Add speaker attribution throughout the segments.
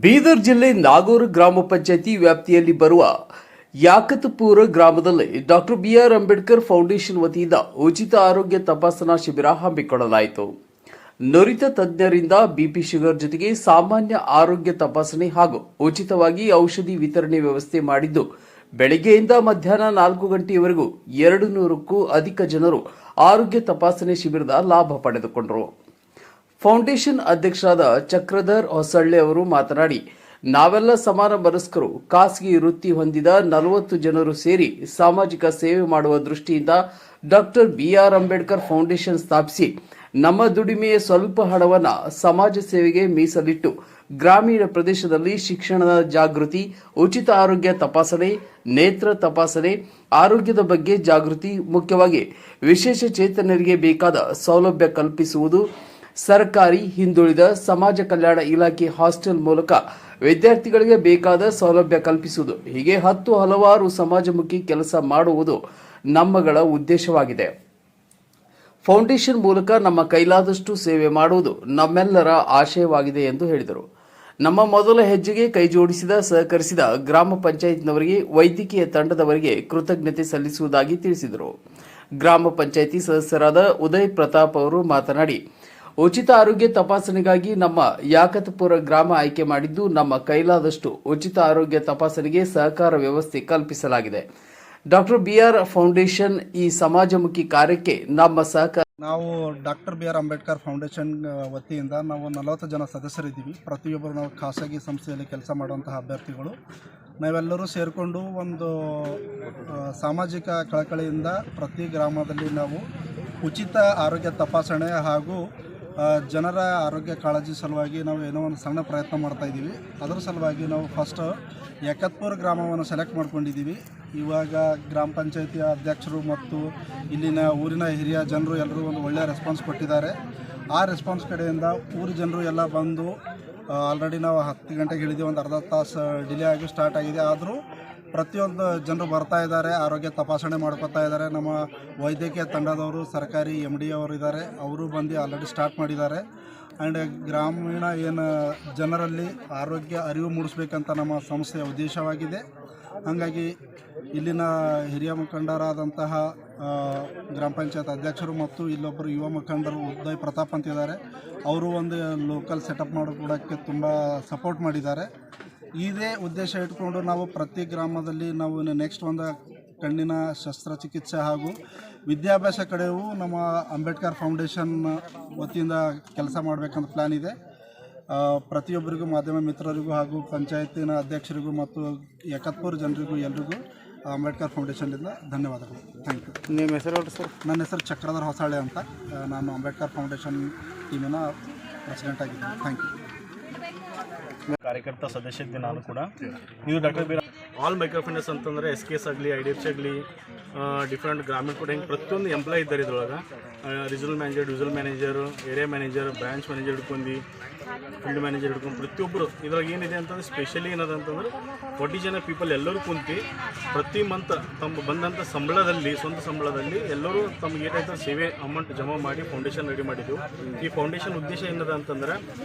Speaker 1: ಬೀದರ್ ಜಿಲ್ಲೆ ನಾಗೂರು ಗ್ರಾಮ ಪಂಚಾಯತಿ ವ್ಯಾಪ್ತಿಯಲ್ಲಿ ಬರುವ ಯಾಕತ್ಪುರ ಗ್ರಾಮದಲ್ಲಿ ಡಾಕ್ಟರ್ ಬಿಆರ್ ಅಂಬೇಡ್ಕರ್ ಫೌಂಡೇಶನ್ ವತಿಯಿಂದ ಉಚಿತ ಆರೋಗ್ಯ ತಪಾಸಣಾ ಶಿಬಿರ ಹಮ್ಮಿಕೊಳ್ಳಲಾಯಿತು. ನುರಿತ ತಜ್ಞರಿಂದ ಬಿಪಿ ಶುಗರ್ ಜೊತೆಗೆ ಸಾಮಾನ್ಯ ಆರೋಗ್ಯ ತಪಾಸಣೆ ಹಾಗೂ ಉಚಿತವಾಗಿ ಔಷಧಿ ವಿತರಣೆ ವ್ಯವಸ್ಥೆ ಮಾಡಿದ್ದು, ಬೆಳಗ್ಗೆಯಿಂದ ಮಧ್ಯಾಹ್ನ 4 ಗಂಟೆಯವರೆಗೂ 200ಕ್ಕೂ ಅಧಿಕ ಜನರು ಆರೋಗ್ಯ ತಪಾಸಣೆ ಶಿಬಿರದ ಲಾಭ ಪಡೆದುಕೊಂಡರು. ಫೌಂಡೇಶನ್ ಅಧ್ಯಕ್ಷರಾದ ಚಕ್ರಧರ್ ಹೊಸಳ್ಳಿ ಅವರು ಮಾತನಾಡಿ, ನಾವೆಲ್ಲ ಸಮಾನ ಮನಸ್ಕರು, ಖಾಸಗಿ ವೃತ್ತಿ ಹೊಂದಿದ 40 ಜನರು ಸೇರಿ ಸಾಮಾಜಿಕ ಸೇವೆ ಮಾಡುವ ದೃಷ್ಟಿಯಿಂದ ಡಾಕ್ಟರ್ ಬಿಆರ್ ಅಂಬೇಡ್ಕರ್ ಫೌಂಡೇಶನ್ ಸ್ಥಾಪಿಸಿ ನಮ್ಮ ದುಡಿಮೆಯ ಸ್ವಲ್ಪ ಹಣವನ್ನು ಸಮಾಜ ಸೇವೆಗೆ ಮೀಸಲಿಟ್ಟು ಗ್ರಾಮೀಣ ಪ್ರದೇಶದಲ್ಲಿ ಶಿಕ್ಷಣದ ಜಾಗೃತಿ, ಉಚಿತ ಆರೋಗ್ಯ ತಪಾಸಣೆ, ನೇತ್ರ ತಪಾಸಣೆ, ಆರೋಗ್ಯದ ಬಗ್ಗೆ ಜಾಗೃತಿ, ಮುಖ್ಯವಾಗಿ ವಿಶೇಷ ಚೇತನರಿಗೆ ಬೇಕಾದ ಸೌಲಭ್ಯ ಕಲ್ಪಿಸುವುದು, ಸರ್ಕಾರಿ ಹಿಂದುಳಿದ ಸಮಾಜ ಕಲ್ಯಾಣ ಇಲಾಖೆ ಹಾಸ್ಟೆಲ್ ಮೂಲಕ ವಿದ್ಯಾರ್ಥಿಗಳಿಗೆ ಬೇಕಾದ ಸೌಲಭ್ಯ ಕಲ್ಪಿಸುವುದು, ಹೀಗೆ ಹಲವಾರು ಸಮಾಜಮುಖಿ ಕೆಲಸ ಮಾಡುವುದು ನಮ್ಮಗಳ ಉದ್ದೇಶವಾಗಿದೆ. ಫೌಂಡೇಶನ್ ಮೂಲಕ ನಮ್ಮ ಕೈಲಾದಷ್ಟು ಸೇವೆ ಮಾಡುವುದು ನಮ್ಮೆಲ್ಲರ ಆಶಯವಾಗಿದೆ ಎಂದು ಹೇಳಿದರು. ನಮ್ಮ ಮೊದಲ ಹೆಜ್ಜೆಗೆ ಕೈ ಜೋಡಿಸಿದ ಸಹಕರಿಸಿದ ಗ್ರಾಮ ಪಂಚಾಯತ್ನವರಿಗೆ, ವೈದ್ಯಕೀಯ ತಂಡದವರಿಗೆ ಕೃತಜ್ಞತೆ ಸಲ್ಲಿಸುವುದಾಗಿ ತಿಳಿಸಿದರು. ಗ್ರಾಮ ಪಂಚಾಯಿತಿ ಸದಸ್ಯರಾದ ಉದಯ್ ಪ್ರತಾಪ್ ಅವರು ಮಾತನಾಡಿ, ಉಚಿತ ಆರೋಗ್ಯ ತಪಾಸಣೆಗಾಗಿ ನಮ್ಮ ಯಾಕತ್ಪುರ ಗ್ರಾಮ ಆಯ್ಕೆ ಮಾಡಿದ್ದು, ನಮ್ಮ ಕೈಲಾದಷ್ಟು ಉಚಿತ ಆರೋಗ್ಯ ತಪಾಸಣೆಗೆ ಸಹಕಾರ ವ್ಯವಸ್ಥೆ ಕಲ್ಪಿಸಲಾಗಿದೆ. ಡಾಕ್ಟರ್ ಬಿಆರ್ ಫೌಂಡೇಶನ್ ಈ ಸಮಾಜಮುಖಿ ಕಾರ್ಯಕ್ಕೆ ನಮ್ಮ ಸಹಕಾರ.
Speaker 2: ನಾವು ಡಾಕ್ಟರ್ ಬಿಆರ್ ಅಂಬೇಡ್ಕರ್ ಫೌಂಡೇಶನ್ ವತಿಯಿಂದ ನಾವು 40 ಜನ ಸದಸ್ಯರಿದ್ದೀವಿ. ಪ್ರತಿಯೊಬ್ಬರು ನಾವು ಖಾಸಗಿ ಸಂಸ್ಥೆಯಲ್ಲಿ ಕೆಲಸ ಮಾಡುವಂತಹ ಅಭ್ಯರ್ಥಿಗಳು. ನಾವೆಲ್ಲರೂ ಸೇರಿಕೊಂಡು ಒಂದು ಸಾಮಾಜಿಕ ಕಳಕಳಿಯಿಂದ ಪ್ರತಿ ಗ್ರಾಮದಲ್ಲಿ ನಾವು ಉಚಿತ ಆರೋಗ್ಯ ತಪಾಸಣೆ ಹಾಗೂ ಜನರ ಆರೋಗ್ಯ ಕಾಳಜಿ ಸಲುವಾಗಿ ನಾವು ಏನೋ ಒಂದು ಸಣ್ಣ ಪ್ರಯತ್ನ ಮಾಡ್ತಾಯಿದ್ದೀವಿ. ಅದರ ಸಲುವಾಗಿ ನಾವು ಫಸ್ಟ್ ಯಾಕತ್ಪುರ ಗ್ರಾಮವನ್ನು ಸೆಲೆಕ್ಟ್ ಮಾಡ್ಕೊಂಡಿದ್ದೀವಿ. ಇವಾಗ ಗ್ರಾಮ ಪಂಚಾಯತಿಯ ಅಧ್ಯಕ್ಷರು ಮತ್ತು ಇಲ್ಲಿನ ಊರಿನ ಹಿರಿಯ ಜನರು ಎಲ್ಲರೂ ಒಂದು ಒಳ್ಳೆಯ ರೆಸ್ಪಾನ್ಸ್ ಕೊಟ್ಟಿದ್ದಾರೆ. ಆ ರೆಸ್ಪಾನ್ಸ್ ಕಡೆಯಿಂದ ಊರು ಜನರು ಎಲ್ಲ ಬಂದು ಆಲ್ರೆಡಿ ನಾವು 10 ಗಂಟೆಗೆ ಹೇಳಿದ್ದೀವಿ, ಒಂದು ಅರ್ಧ ತಾಸು ಡಿಲೇ ಆಗಿ ಸ್ಟಾರ್ಟ್ ಆಗಿದೆ. ಆದರೂ ಪ್ರತಿಯೊಂದು ಜನರು ಬರ್ತಾ ಇದ್ದಾರೆ, ಆರೋಗ್ಯ ತಪಾಸಣೆ ಮಾಡ್ಕೊತಾ ಇದ್ದಾರೆ. ನಮ್ಮ ವೈದ್ಯಕೀಯ ತಂಡದವರು, ಸರ್ಕಾರಿ MD ಅವರು ಇದ್ದಾರೆ, ಅವರು ಬಂದು ಆಲ್ರೆಡಿ ಸ್ಟಾರ್ಟ್ ಮಾಡಿದ್ದಾರೆ. ಆ್ಯಂಡ್ ಗ್ರಾಮೀಣ ಏನು ಜನರಲ್ಲಿ ಆರೋಗ್ಯ ಅರಿವು ಮೂಡಿಸ್ಬೇಕಂತ ನಮ್ಮ ಸಂಸ್ಥೆಯ ಉದ್ದೇಶವಾಗಿದೆ. ಹಾಗಾಗಿ ಇಲ್ಲಿನ ಹಿರಿಯ ಮುಖಂಡರಾದಂತಹ ಗ್ರಾಮ ಪಂಚಾಯತ್ ಅಧ್ಯಕ್ಷರು ಮತ್ತು ಇಲ್ಲೊಬ್ಬರು ಯುವ ಮುಖಂಡರು ಉದಯ್ ಪ್ರತಾಪ್ ಅಂತಿದ್ದಾರೆ, ಅವರು ಒಂದು ಲೋಕಲ್ ಸೆಟಪ್ ಮಾಡಿಕೊಡೋಕ್ಕೆ ತುಂಬ ಸಪೋರ್ಟ್ ಮಾಡಿದ್ದಾರೆ. ಇದೇ ಉದ್ದೇಶ ಇಟ್ಕೊಂಡು ನಾವು ಪ್ರತಿ ಗ್ರಾಮದಲ್ಲಿ ನಾವು ನೆಕ್ಸ್ಟ್ ಒಂದು ಕಣ್ಣಿನ ಶಸ್ತ್ರಚಿಕಿತ್ಸೆ ಹಾಗೂ ವಿದ್ಯಾಭ್ಯಾಸ ಕಡೆಯೂ ನಮ್ಮ ಅಂಬೇಡ್ಕರ್ ಫೌಂಡೇಶನ್ ವತಿಯಿಂದ ಕೆಲಸ ಮಾಡಬೇಕಂತ ಪ್ಲ್ಯಾನ್ ಇದೆ. ಪ್ರತಿಯೊಬ್ಬರಿಗೂ, ಮಾಧ್ಯಮ ಮಿತ್ರರಿಗೂ ಹಾಗೂ ಪಂಚಾಯತಿನ ಅಧ್ಯಕ್ಷರಿಗೂ ಮತ್ತು ಯಾಕತ್ಪುರ ಜನರಿಗೂ ಎಲ್ರಿಗೂ ಅಂಬೇಡ್ಕರ್ ಫೌಂಡೇಶನ್ನಿಂದ ಧನ್ಯವಾದಗಳು. Thank you.
Speaker 1: ನಿಮ್ಮ ಹೆಸರು ಸರ್?
Speaker 2: ನನ್ನ ಹೆಸರು ಚಕ್ರಧರ್ ಹೊಸಳ್ಳಿ ಅಂತ. ನಾನು ಅಂಬೇಡ್ಕರ್ ಫೌಂಡೇಶನ್ ಟೀಮಿನ ಪ್ರೆಸಿಡೆಂಟ್ ಆಗಿದ್ದೀನಿ. Thank you.
Speaker 3: ಕಾರ್ಯಕರ್ತ ಸದಸ್ಯ ಇದ್ದೀನಿ ನಾನು ಕೂಡ. ಇದು doctor B all micro finance ಅಂತಂದರೆ SKS ಆಗಲಿ, IDFC ಆಗಲಿ, ಡಿಫ್ರೆಂಟ್ ಗ್ರಾಮೀಣ ಕೂಡ ಹಿಂಗೆ ಪ್ರತಿಯೊಂದು ಎಂಪ್ಲಾಯ್ ಇದ್ದಾರೆ ಇದ್ರೊಳಗೆ. Regional manager, divisional manager, area manager, branch manager ಹಿಡ್ಕೊಂಡು ಫೀಲ್ಡ್ ಮ್ಯಾನೇಜರ್ ಹಿಡ್ಕೊಂಡು ಪ್ರತಿಯೊಬ್ಬರು ಇದ್ರಾಗ ಏನಿದೆ ಅಂತಂದರೆ ಸ್ಪೆಷಲಿ ಏನದ ಅಂತಂದ್ರೆ 40 ಜನ ಪೀಪಲ್ ಎಲ್ಲರೂ ಕುಂತು ಪ್ರತಿ ಮಂತ್ ತಮ್ಮ ಬಂದಂಥ ಸಂಬಳದಲ್ಲಿ, ಸ್ವಂತ ಸಂಬಳದಲ್ಲಿ ಎಲ್ಲರೂ ತಮ್ಗೆ ಏನಾಯ್ತು ಸೇವೆ ಅಮೌಂಟ್ ಜಮಾ ಮಾಡಿ ಫೌಂಡೇಶನ್ ರೆಡಿ ಮಾಡಿದ್ದೆವು. ಈ ಫೌಂಡೇಶನ್ ಉದ್ದೇಶ ಏನದ ಅಂತಂದ್ರೆ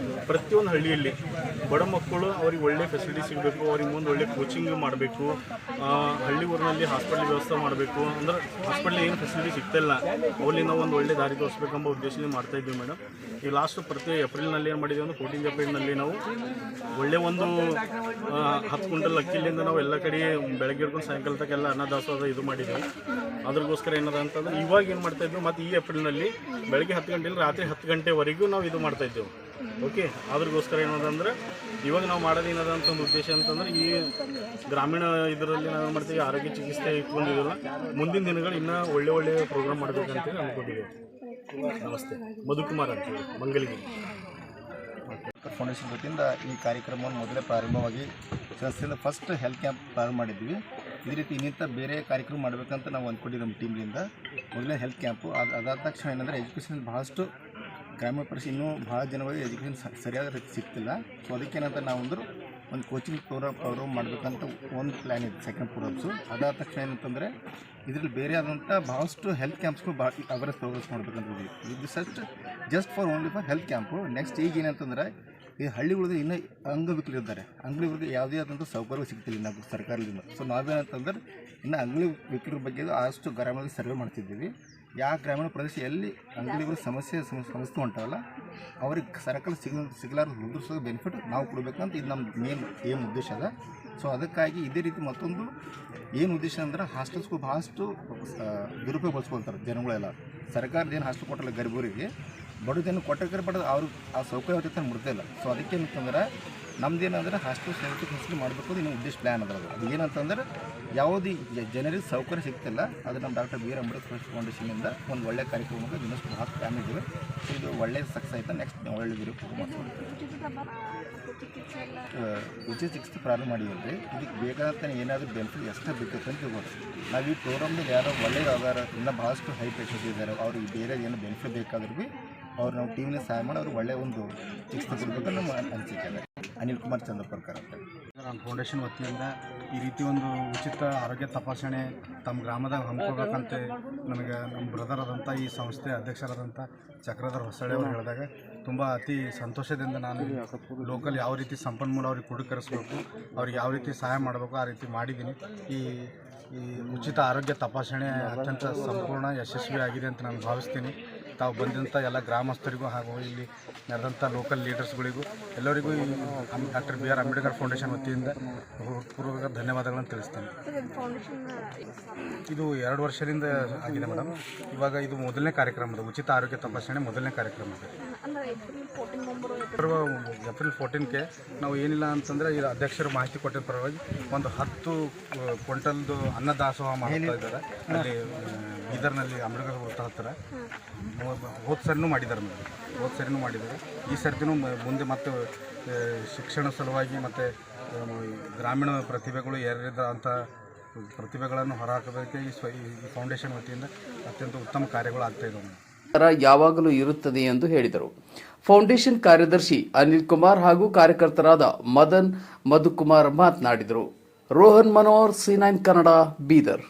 Speaker 3: ಪ್ರತಿಯೊಂದು ಹಳ್ಳಿಯಲ್ಲಿ ಬಡ ಮಕ್ಕಳು ಅವ್ರಿಗೆ ಒಳ್ಳೆ ಫೆಸಿಲಿಟಿ ಸಿಗಬೇಕು, ಅವ್ರಿಗೆ ಮುಂದೆ ಒಳ್ಳೆ ಕೋಚಿಂಗ್ ಮಾಡಬೇಕು, ಹಳ್ಳಿ ಊರಿನಲ್ಲಿ ಹಾಸ್ಪಿಟ್ಲ್ ವ್ಯವಸ್ಥೆ ಮಾಡಬೇಕು. ಅಂದ್ರೆ ಹಾಸ್ಪಿಟ್ಲ್ ಏನು ಫೆಸಿಲಿಟಿ ಸಿಗ್ತಾಯಿಲ್ಲ, ಅವಲ್ಲಿ ನಾವು ಒಂದು ಒಳ್ಳೆ ದಾರಿ ತೋರಿಸ್ಬೇಕೆಂಬ ಉದ್ದೇಶದಿಂದ ಮಾಡ್ತಾಯಿದ್ದೀವಿ ಮೇಡಮ್. ಈ ಲಾಸ್ಟ್ ಪ್ರತಿ ಏಪ್ರಿಲ್ನಲ್ಲಿ ಏನು ಮಾಡಿದ್ದೀವಿ ಅಂದ್ರೆ 14 ಏಪ್ರಿಲ್ನಲ್ಲಿ ನಾವು ಒಳ್ಳೆ ಒಂದು 10 ಕ್ವಿಂಟಲ್ ಅಕ್ಕಿಲಿಂದ ನಾವು ಎಲ್ಲ ಕಡೆ ಬೆಳಗ್ಗೆ ಹಿಡ್ಕೊಂಡು ಸಾಯಂಕಾಲ ತನಕ ಎಲ್ಲ ಅನ್ನದಾಸೋಹ ಇದು ಮಾಡಿದ್ದೀವಿ. ಅದ್ರಗೋಸ್ಕರ ಏನದ ಅಂತಂದ್ರೆ ಇವಾಗ ಏನು ಮಾಡ್ತಾಯಿದ್ವಿ, ಮತ್ತು ಈ ಏಪ್ರಿಲ್ನಲ್ಲಿ ಬೆಳಗ್ಗೆ 10 ಗಂಟೆಯಿಂದ ರಾತ್ರಿ 10 ಗಂಟೆವರೆಗೂ ನಾವು ಇದು ಮಾಡ್ತಾಯಿದ್ದೆವು. ಓಕೆ, ಅದ್ರಗೋಸ್ಕರ ಏನದಂದ್ರೆ ಇವಾಗ ನಾವು ಮಾಡೋದು ಏನದ ಅಂತ ಒಂದು ಉದ್ದೇಶ ಅಂತಂದ್ರೆ ಈ ಗ್ರಾಮೀಣ ಇದರಲ್ಲಿ ನಾವು ಮಾಡ್ತೀವಿ ಆರೋಗ್ಯ ಚಿಕಿತ್ಸೆ ಇಟ್ಕೊಂಡಿದ್ದೀವಲ್ಲ, ಮುಂದಿನ ದಿನಗಳು ಇನ್ನೂ ಒಳ್ಳೆ ಪ್ರೋಗ್ರಾಮ್ ಮಾಡಬೇಕಂತೇಳಿ ಅಂದ್ಕೊಂಡಿದ್ದೀವಿ. ನಮಸ್ತೆ, ಮಧುಕುಮಾರ್ ಅಂತೇಳಿ, ಮಂಗಲಿಗೆ.
Speaker 4: ಫೌಂಡೇಶನ್ ವತಿಯಿಂದ ಈ ಕಾರ್ಯಕ್ರಮವನ್ನು ಮೊದಲೇ ಪ್ರಾರಂಭವಾಗಿ ಸಂಸ್ಥೆಯಿಂದ ಫಸ್ಟ್ ಹೆಲ್ತ್ ಕ್ಯಾಂಪ್ ಪ್ರಾರಂಭ ಮಾಡಿದ್ವಿ. ಇದೇ ರೀತಿ ಇನ್ನಿಂತ ಬೇರೆ ಕಾರ್ಯಕ್ರಮ ಮಾಡಬೇಕಂತ ನಾವು ಅಂದ್ಕೊಂಡಿದ್ದು ನಮ್ಮ ಟೀಮ್ನಿಂದ. ಮೊದಲೇ ಹೆಲ್ತ್ ಕ್ಯಾಂಪು ಅದಾದ ತಕ್ಷಣ ಏನಂದರೆ ಎಜುಕೇಷನ್ ಭಾಳಷ್ಟು ಗ್ರಾಮೀಣ ಪರಿಸ್ಥಿತಿ ಇನ್ನೂ ಭಾಳ ಜನಗಳಿಗೆ ಎಜುಕೇಷನ್ ಸರಿಯಾದ ರೀತಿ ಸಿಗ್ತಿಲ್ಲ. ಸೊ ಅದಕ್ಕೇನಂತ ನಾವಂದ್ರೆ ಒಂದು ಕೋಚಿಂಗ್ ಪ್ರೋಗ್ರಾಮ್ ಮಾಡಬೇಕಂತ ಒಂದು ಪ್ಲ್ಯಾನ್ ಇದೆ, ಸೆಕೆಂಡ್ ಪ್ರೋಗ್ರಾಮ್ಸು. ಅದಾದ ತಕ್ಷಣ ಏನಂತಂದರೆ ಇದರಲ್ಲಿ ಬೇರೆ ಆದಂಥ ಭಾಳಷ್ಟು ಹೆಲ್ತ್ ಕ್ಯಾಂಪ್ಸ್ಗಳು ಅವೇರ್ನೆಸ್ ಪ್ರೋಗ್ರಾಮ್ಸ್ ಮಾಡಬೇಕಂತಿದ್ದೀವಿ. ಇದು just for only for health camp. Next ಈಗ ಏನಂತಂದರೆ ಈ ಹಳ್ಳಿಗಳಲ್ಲಿ ಇನ್ನೂ ಅಂಗವಿಕಲರಿದ್ದಾರೆ. ಅಂಗವಿಕಲರಿಗೆ ಯಾವುದೇ ಆದಂಥ ಸೌಕರ್ಯ ಸಿಗ್ತಿಲ್ಲ ನಾವು ಸರ್ಕಾರದಿಂದ. ಸೊ ನಾವೇನಂತಂದ್ರೆ ಇನ್ನು ಅಂಗವಿಕಲರ ಬಗ್ಗೆ ಅಷ್ಟು ಗ್ರಾಮದಲ್ಲಿ ಸರ್ವೆ ಮಾಡ್ತಿದ್ದೀವಿ. ಯಾವ ಗ್ರಾಮೀಣ ಪ್ರದೇಶ ಎಲ್ಲಿ ಅಂಗವಿಕಲರ ಸಮಸ್ಯೆ ಹೊಂಟಾವಲ್ಲ ಅವ್ರಿಗೆ ಸರ್ಕಾರ ಸಿಗಲಾರ ಮುದ್ರಿಸೋ ಬೆನಿಫಿಟ್ ನಾವು ಕೊಡಬೇಕಂತ ಇದು ನಮ್ಮ ಮೇನ್ ಏಮ್ ಉದ್ದೇಶ ಅದ. ಸೊ ಅದಕ್ಕಾಗಿ ಇದೇ ರೀತಿ ಮತ್ತೊಂದು ಏನು ಉದ್ದೇಶ ಅಂದ್ರೆ ಹಾಸ್ಟೆಲ್ಸ್ಗಳು ಭಾಳಷ್ಟು ದುರುಪಯೋಗ ಬಳಸ್ಕೊಳ್ತಾರೆ ಜನಗಳೆಲ್ಲ. ಸರ್ಕಾರದ ಏನು ಹಾಸ್ಟೆಲ್ ಕೊಟ್ಟಲ್ಲ ಗರೀಬರಿಗೆ ಬಡದೇನು ಕೊಟ್ಟರೆ ಬಟ್ ಅವ್ರಿಗೆ ಆ ಸೌಕರ್ಯ ಅವ್ರ ಮುಡ್ತಾ ಇಲ್ಲ. ಸೊ ಅದಕ್ಕೆ ಏನಂತಂದ್ರೆ ನಮ್ದೇನಂದ್ರೆ ಹಾಸ್ಟೆಲ್ ಫೆಸಿಲಿಟಿ ಮಾಡಬೇಕು ಇನ್ನೂ ಉದ್ದೇಶ ಪ್ಲ್ಯಾನ್ ಅದ. ಅದು ಏನಂತಂದ್ರೆ ಯಾವುದೇ ಜನರಿಗೆ ಸೌಕರ್ಯ ಸಿಗ್ತಿಲ್ಲ ಅದು ನಮ್ಮ ಡಾಕ್ಟರ್ ಬಿ ಆರ್ ಅಂಬೇಡ್ಕರ್ ಫೌಂಡೇಶನಿಂದ ಒಂದು ಒಳ್ಳೆಯ ಕಾರ್ಯಕ್ರಮಕ್ಕೆ ಇನ್ನಷ್ಟು ಭಾಳ ಪ್ಲ್ಯಾನ್ ಇದ್ದೀವಿ. ಸೊ ಇದು ಒಳ್ಳೆಯ ಸಕ್ಸಸ್ ಆಯ್ತಾ ನೆಕ್ಸ್ಟ್ ಒಳ್ಳೆ ಗುರಿ ಉಚಿತ ಚಿಕಿತ್ಸೆ ಪ್ರಾರಂಭ ಮಾಡಿದ್ರಿ. ಇದಕ್ಕೆ ಬೇಕಾದಂಥ ಏನಾದರೂ ಬೆನಿಫಿಟ್ ಎಷ್ಟೇ ಬೇಕಂತ ತಿಳ್ಬೋದು. ನಾವು ಈ ಪ್ರೋಗ್ರಾಮ್ದಲ್ಲಿ ಯಾರೋ ಒಳ್ಳೆಯ ಆಧಾರ ಇನ್ನೂ ಭಾಳಷ್ಟು ಹೈ ಪೇಷಂಟ್ ಇದ್ದಾರೆ ಅವ್ರಿಗೆ ಬೇರೆ ಏನೋ ಬೆನಿಫಿಟ್ ಬೇಕಾದ್ರೂ ಭೀ ಅವ್ರು ನಾವು ಟೀಮ್ನ ಸಹಾಯ ಮಾಡಿ ಅವ್ರಿಗೆ ಒಳ್ಳೆಯ ಒಂದು ಚಿಕಿತ್ಸೆ ಕೊಡಬೇಕಂತ ನಮ್ಮ ಅನಿಸಿಕೆ ಇದೆ. ಅನಿಲ್ ಕುಮಾರ್ ಚಂದ್ರಪರ್ಕರ್ ಅಂತ
Speaker 2: ನಮ್ಮ ಫೌಂಡೇಶನ್ ವತಿಯಿಂದ ಈ ರೀತಿ ಒಂದು ಉಚಿತ ಆರೋಗ್ಯ ತಪಾಸಣೆ ತಮ್ಮ ಗ್ರಾಮದಾಗ ಹಮ್ಮಿಕೊಳ್ಬೇಕಂತ ನಮಗೆ ನಮ್ಮ ಬ್ರದರ್ ಆದಂಥ ಈ ಸಂಸ್ಥೆ ಅಧ್ಯಕ್ಷರಾದಂಥ ಚಕ್ರಧರ್ ಹೊಸಳೆ ಅವರು ಹೇಳಿದಾಗ ತುಂಬ ಅತಿ ಸಂತೋಷದಿಂದ ನಾನು ಲೋಕಲ್ ಯಾವ ರೀತಿ ಸಂಪನ್ಮೂಲ ಅವ್ರಿಗೆ ಕ್ರೋಢೀಕರಿಸಬೇಕು, ಅವ್ರಿಗೆ ಯಾವ ರೀತಿ ಸಹಾಯ ಮಾಡಬೇಕು ಆ ರೀತಿ ಮಾಡಿದ್ದೀನಿ. ಈ ಉಚಿತ ಆರೋಗ್ಯ ತಪಾಸಣೆ ಅತ್ಯಂತ ಸಂಪೂರ್ಣ ಯಶಸ್ವಿಯಾಗಿದೆ ಅಂತ ನಾನು ಭಾವಿಸ್ತೀನಿ. ತಾವು ಬಂದಂಥ ಎಲ್ಲ ಗ್ರಾಮಸ್ಥರಿಗೂ ಹಾಗೂ ಇಲ್ಲಿ ನಡೆದಂಥ ಲೋಕಲ್ ಲೀಡರ್ಸ್ಗಳಿಗೂ ಎಲ್ಲರಿಗೂ doctor B R Ambedkar foundation ವತಿಯಿಂದ ಪೂರ್ವಕ ಧನ್ಯವಾದಗಳನ್ನು ತಿಳಿಸ್ತೇನೆ. ಇದು 2 ವರ್ಷದಿಂದ ಆಗಿದೆ ಮೇಡಮ್. ಇವಾಗ ಇದು ಮೊದಲನೇ ಕಾರ್ಯಕ್ರಮ, ಉಚಿತ ಆರೋಗ್ಯ ತಪಾಸಣೆ ಮೊದಲನೇ ಕಾರ್ಯಕ್ರಮ ಇದೆ. ಏಪ್ರಿಲ್ 14ಕ್ಕೆ ನಾವು ಏನಿಲ್ಲ ಅಂತಂದರೆ ಇದು ಅಧ್ಯಕ್ಷರು ಮಾಹಿತಿ ಕೊಟ್ಟಿದ್ದ ಪರವಾಗಿ ಒಂದು 10 ಕ್ವಿಂಟಲ್ದು ಅನ್ನದಾಸೋಹ ಮಾಡ್ತಾ ಇದ್ದಾರೆ ಅಲ್ಲಿ ಬೀದರ್ನಲ್ಲಿ ಅಂಬೇಡ್ಕರ್ ವೃತ್ತ ಹತ್ತಿರ. ಹೋದ ಸರಿನೂ ಮಾಡಿದ್ದಾರೆ ಮೇಡಮ್, ಹೋದ ಸರಿನೂ ಮಾಡಿದ್ದಾರೆ. ಈ ಸರ್ತಿನೂ ಮುಂದೆ ಮತ್ತು ಶಿಕ್ಷಣ ಸಲುವಾಗಿ ಮತ್ತು ಗ್ರಾಮೀಣ ಪ್ರತಿಭೆಗಳು ಯಾರಿದ್ದ ಅಂಥ ಪ್ರತಿಭೆಗಳನ್ನು ಹೊರಹಾಕೋದಕ್ಕೆ ಈ ಫೌಂಡೇಶನ್ ವತಿಯಿಂದ ಅತ್ಯಂತ ಉತ್ತಮ ಕಾರ್ಯಗಳು ಆಗ್ತಾಯಿದ್ದಾವೆ.
Speaker 1: ಯಾವಾಗಲೂ ಇರುತ್ತದೆ ಎಂದು ಹೇಳಿದರು. ಫೌಂಡೇಶನ್ ಕಾರ್ಯದರ್ಶಿ ಅನಿಲ್ ಕುಮಾರ್ ಹಾಗೂ ಕಾರ್ಯಕರ್ತರಾದ ಮದನ್ ಮಧುಕುಮಾರ್ ಮಾತನಾಡಿದರು. ರೋಹನ್ ಮನೋಹರ್, C9 ಕನ್ನಡ, ಬೀದರ್.